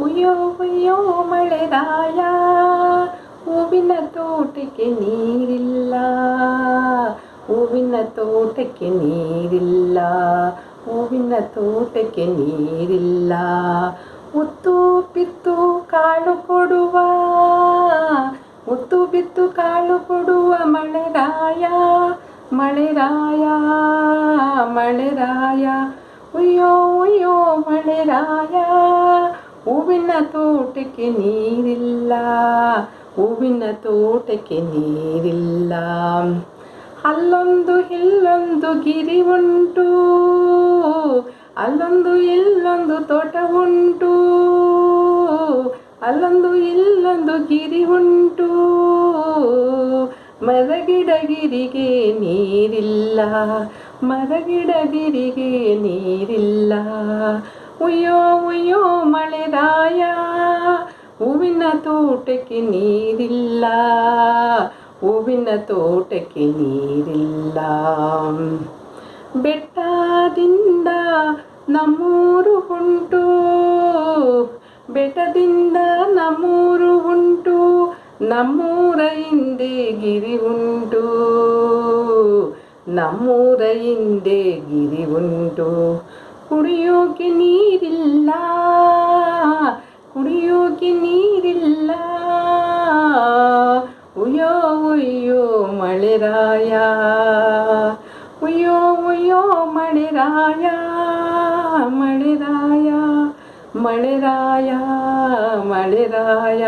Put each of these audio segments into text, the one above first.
ಉಯ್ಯೋ ಉಯ್ಯೋ ಮಳೆರಾಯ, ಹೂವಿನ ತೋಟಕ್ಕೆ ನೀರಿಲ್ಲ, ಹೂವಿನ ತೋಟಕ್ಕೆ ನೀರಿಲ್ಲ, ಹೂವಿನ ತೋಟಕ್ಕೆ ನೀರಿಲ್ಲ. ಉತ್ತು ಬಿತ್ತು ಕಾಳು ಕೊಡುವ, ಉತ್ತು ಬಿತ್ತು ಕಾಳು ಕೊಡುವ ಮಳೆರಾಯ, ಮಳೆರಾಯ, ಮಳೆರಾಯ. ಉಯ್ಯೋ ಉಯ್ಯೋ ಮಳೆರಾಯ, ಹೂವಿನ ತೋಟಕ್ಕೆ ನೀರಿಲ್ಲ, ಹೂವಿನ ತೋಟಕ್ಕೆ ನೀರಿಲ್ಲ. ಅಲ್ಲೊಂದು ಇಲ್ಲೊಂದು ಗಿರಿ ಉಂಟು, ಅಲ್ಲೊಂದು ಇಲ್ಲೊಂದು ತೋಟ ಉಂಟು, ಅಲ್ಲೊಂದು ಇಲ್ಲೊಂದು ಗಿರಿ ಉಂಟು. ಮರಗಿಡಗಿರಿಗೆ ನೀರಿಲ್ಲ, ಮರಗಿಡಗಿರಿಗೆ ನೀರಿಲ್ಲ. ಉಯ್ಯೋ ಉಯ್ಯೋ ಮಳೆರಾಯ, ಹೂವಿನ ತೋಟಕ್ಕೆ ನೀರಿಲ್ಲ, ಹೂವಿನ ತೋಟಕ್ಕೆ ನೀರಿಲ್ಲ. ಬೆಟ್ಟದಿಂದ ನಮ್ಮೂರು ಉಂಟು, ಬೆಟ್ಟದಿಂದ ನಮ್ಮೂರು ಉಂಟು, ನಮ್ಮೂರ ಹಿಂದೆ ಗಿರಿ ಉಂಟು, ನಮ್ಮೂರ ಹಿಂದೆ ಗಿರಿ ಉಂಟು. ಕುಡಿಯೋಕೆ ನೀರಿಲ್ಲ, ಕುಡಿಯೋಕೆ ನೀರಿಲ್ಲ. ಉಯ್ಯೋ ಉಯ್ಯೋ ಮಳೆರಾಯ, ಉಯ್ಯೋ ಉಯ್ಯೋ ಮಳೆರಾಯ, ಮಳೆರಾಯ, ಮಳೆರಾಯ, ಮಳೆರಾಯ.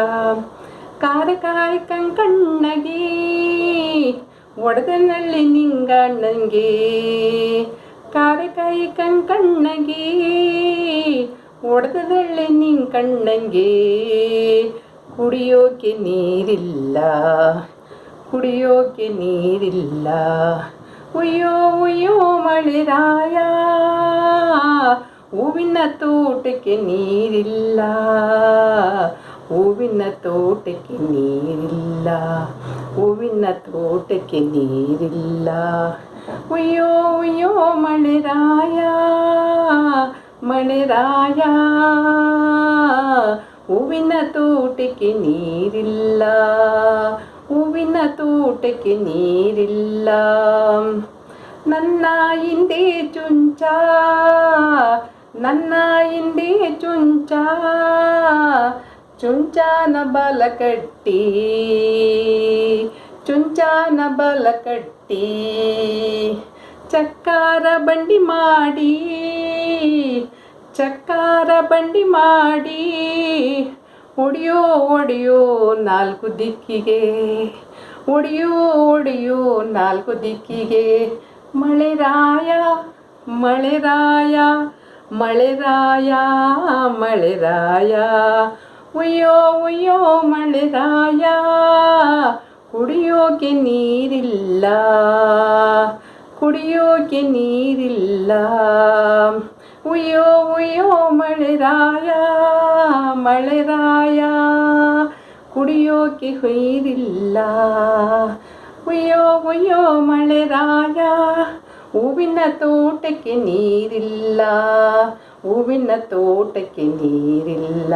ಕಾರೆಕಾಯಿ ಕಣ್ಣಿಗೆ ಒಡೆದನಲ್ಲಿ ನಿಂಗಣ್ಣಂಗೆ, ಕಾರೆಕಾಯಿ ಕಣ್ಣಿಗೆ ಒಡೆದದಲ್ಲಿ ನಿಂಗಣ್ಣಂಗೆ. ಕುಡಿಯೋಕೆ ನೀರಿಲ್ಲ, ಕುಡಿಯೋಕೆ ನೀರಿಲ್ಲ. ಉಯ್ಯೋ ಉಯ್ಯೋ ಮಳೆರಾಯ, ಹೂವಿನ ತೋಟಕ್ಕೆ ನೀರಿಲ್ಲ, ಹೂವಿನ ತೋಟಕ್ಕೆ ನೀರಿಲ್ಲ, ಹೂವಿನ ತೋಟಕ್ಕೆ ನೀರಿಲ್ಲ. ಉಯ್ಯೋ ಉಯ್ಯೋ ಮಳೆರಾಯ, ಮಳೆರಾಯ, ಹೂವಿನ ತೋಟಕ್ಕೆ ನೀರಿಲ್ಲ, ಹೂವಿನ ತೋಟಕ್ಕೆ ನೀರಿಲ್ಲ. ನನ್ನ ಹಿಂದೆ ಚುಂಚ, ನನ್ನ ಹಿಂದೆ ಚುಂಚ, ಚುಂಚಾನ ಬಲ ಕಟ್ಟಿ, ಚುಂಚಾನ ಬಲ ಕಟ್ಟಿ. ಚಕ್ಕಾರ ಬಂಡಿ ಮಾಡಿ, ಚಕ್ಕಾರ ಬಂಡಿ ಮಾಡಿ. ಹೊಡಿಯೋ ಹೊಡಿಯೋ ನಾಲ್ಕು ದಿಕ್ಕಿಗೆ, ಹೊಡಿಯೋ ಹೊಡಿಯೋ ನಾಲ್ಕು ದಿಕ್ಕಿಗೆ. ಮಳೆರಾಯ, ಮಳೆರಾಯ, ಮಳೆರಾಯ, ಮಳೆರಾಯ. ಉಯ್ಯೋ ಉಯ್ಯೋ ಮಳೆರಾಯ, ಕುಡಿಯೋಕೆ ನೀರಿಲ್ಲ, ಕುಡಿಯೋಕೆ ನೀರಿಲ್ಲ. ಉಯ್ಯೋ ಉಯ್ಯೋ ಮಳೆರಾಯ, ಮಳೆರಾಯ, ಕುಡಿಯೋಕೆ ನೀರಿಲ್ಲ. ಉಯ್ಯೋ ಉಯ್ಯೋ ಮಳೆರಾಯ, ಹೂವಿನ ತೋಟಕ್ಕೆ ನೀರಿಲ್ಲ, ಹೂವಿನ ತೋಟಕ್ಕೆ ನೀರಿಲ್ಲ,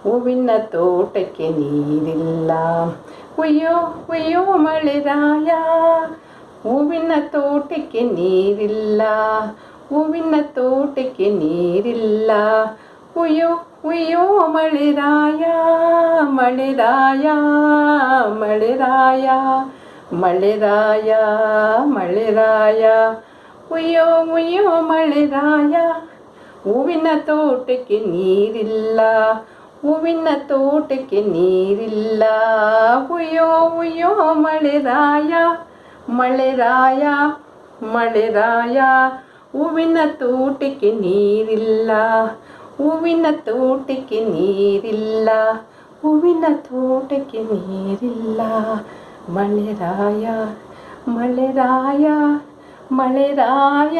ಹೂವಿನ ತೋಟಕ್ಕೆ ನೀರಿಲ್ಲ. ಉಯ್ಯೋ ಉಯ್ಯೋ ಮಳೆರಾಯ, ಹೂವಿನ ತೋಟಕ್ಕೆ ನೀರಿಲ್ಲ, ಹೂವಿನ ತೋಟಕ್ಕೆ ನೀರಿಲ್ಲ. ಉಯ್ಯೋ ಉಯ್ಯೋ ಮಳೆರಾಯ, ಮಳೆರಾಯ, ಮಳೆರಾಯ, ಮಳೆರಾಯ, ಮಳೆರಾಯ. ಉಯ್ಯೋ ಉಯ್ಯೋ ಮಳೆರಾಯ, ಹೂವಿನ ತೋಟಕ್ಕೆ ನೀರಿಲ್ಲ, ಹೂವಿನ ತೋಟಕ್ಕೆ ನೀರಿಲ್ಲ. ಉಯ್ಯೋ ಉಯ್ಯೋ ಮಳೆರಾಯ, ಮಳೆರಾಯ, ಮಳೆರಾಯ, ಹೂವಿನ ತೋಟಕ್ಕೆ ನೀರಿಲ್ಲ, ಹೂವಿನ ತೋಟಕ್ಕೆ ನೀರಿಲ್ಲ, ಹೂವಿನ ತೋಟಕ್ಕೆ ನೀರಿಲ್ಲ. ಮಳೆರಾಯ, ಮಳೆರಾಯ, ಮಳೆರಾಯ.